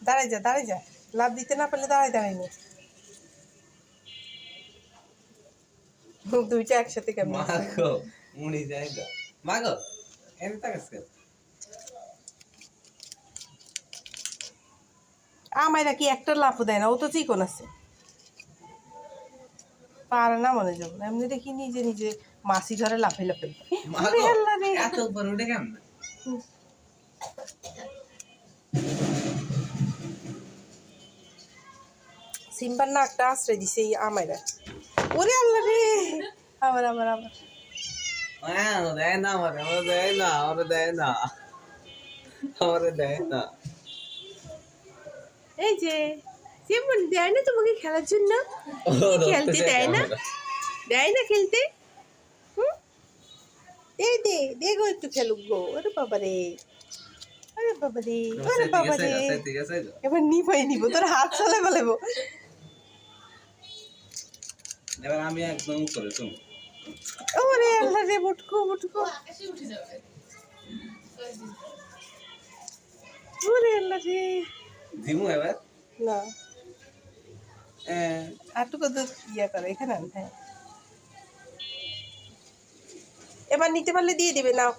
দাঁড়াই যা লাভ দিতে না পারলে দাঁড়াই নে দুইটা একসাথে কেমন মাগো মুনি জায়গা মাগো এনে তাকাসকে আমায় কি একটা লাফও দেয় না, ও তো চিকন আছে, পারে না মনে যাব না। এমনি দেখি নিজে নিজে মাছি ধরে লাফে লাফে এত উপর উঠে কেমন সিম্বার নাকটা আশ্রয় দিছে এই আমায়রা। ওরে আল্লাহ রে, আবার দেয় না আমার দেয় না আমার দেয় না এই যে সিম্বন দেয় না তোমাকে খেলার জন্য, খেলতে দেয় না খেলতে। দে গো একটু খেলুক গো। ওরে বাবা রে এবার নিব তোর হাত চলে ফেলেবো। এবার আমি একদম করে তুমি ওরে আল্লাহ রে, মুটকো ওরে আল্লাহ রে। দিমু এবার না আটুকু তো ইয়া করে এখানে আন। হ্যাঁ এবার নিতে পারলে দিয়ে দিবে। নাও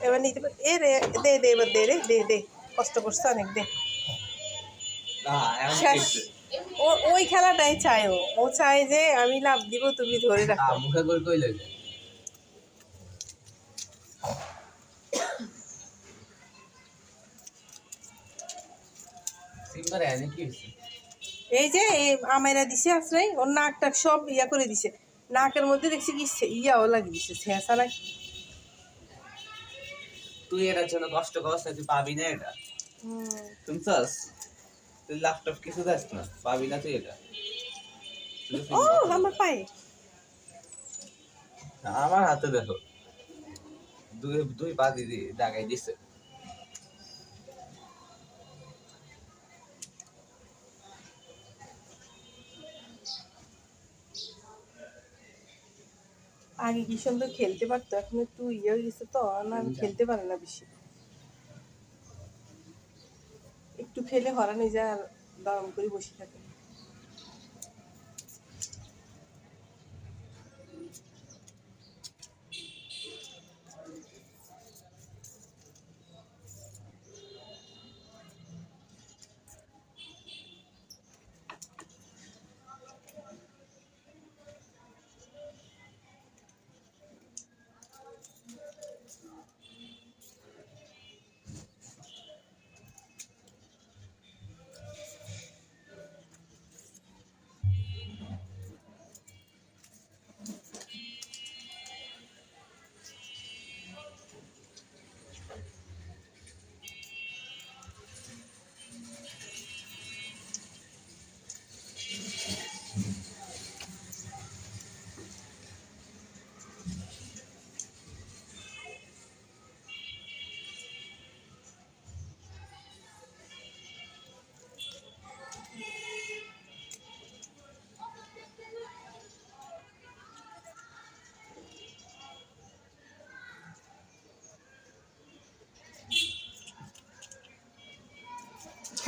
এবার নিতে পারলে এ রে, দে এবার দে কষ্ট করছে অনেক, দে শেষ। ওই খেলাটাই চায়, ও চায় যে আমি লাভ দিব তুমি ধরে রাখো। মুখে করে কই লাগে সিম্বারে আনে কি হইছে এই যে আমেরা দিছে আশ্রয়, ওর নাকটা সব ইয়া করে দিছে, নাকের মধ্যে দেখছি কি ইয়াও লাগিয়ে দিছে ছেঁচা নাকি। তুই এটার জন্য কষ্ট করছ না, তুই পাবি না এটা শুনছস, তুই ল্যাপটপ কিছু দাস না, পাবি না তুই এটা। ও আমার পায়ে, আমার হাতে দেখো দুই পা দিদি দাগাই দিছে। আগে কি সুন্দর খেলতে পারতো, এখন একটু ইয়ে হয়ে গেছে তো, না খেলতে পারে না বেশি, একটু খেলে হরানো যায় আর দাম করে বসে থাকে।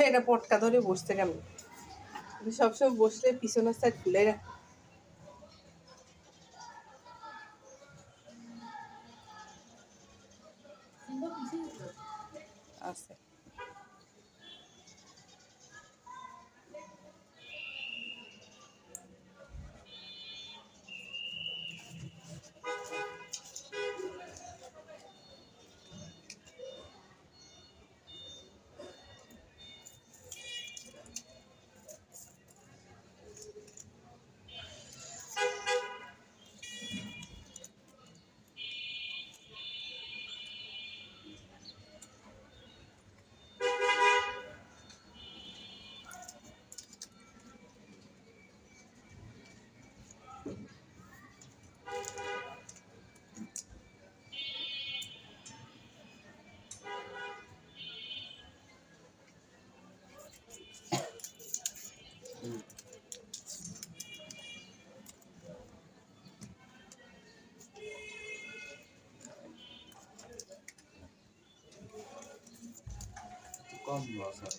এটা পটকা ধরে বসতে কেমন, সবসময় বসলে পিছনের সাইড খুলে রাখ। আছে কম লস আর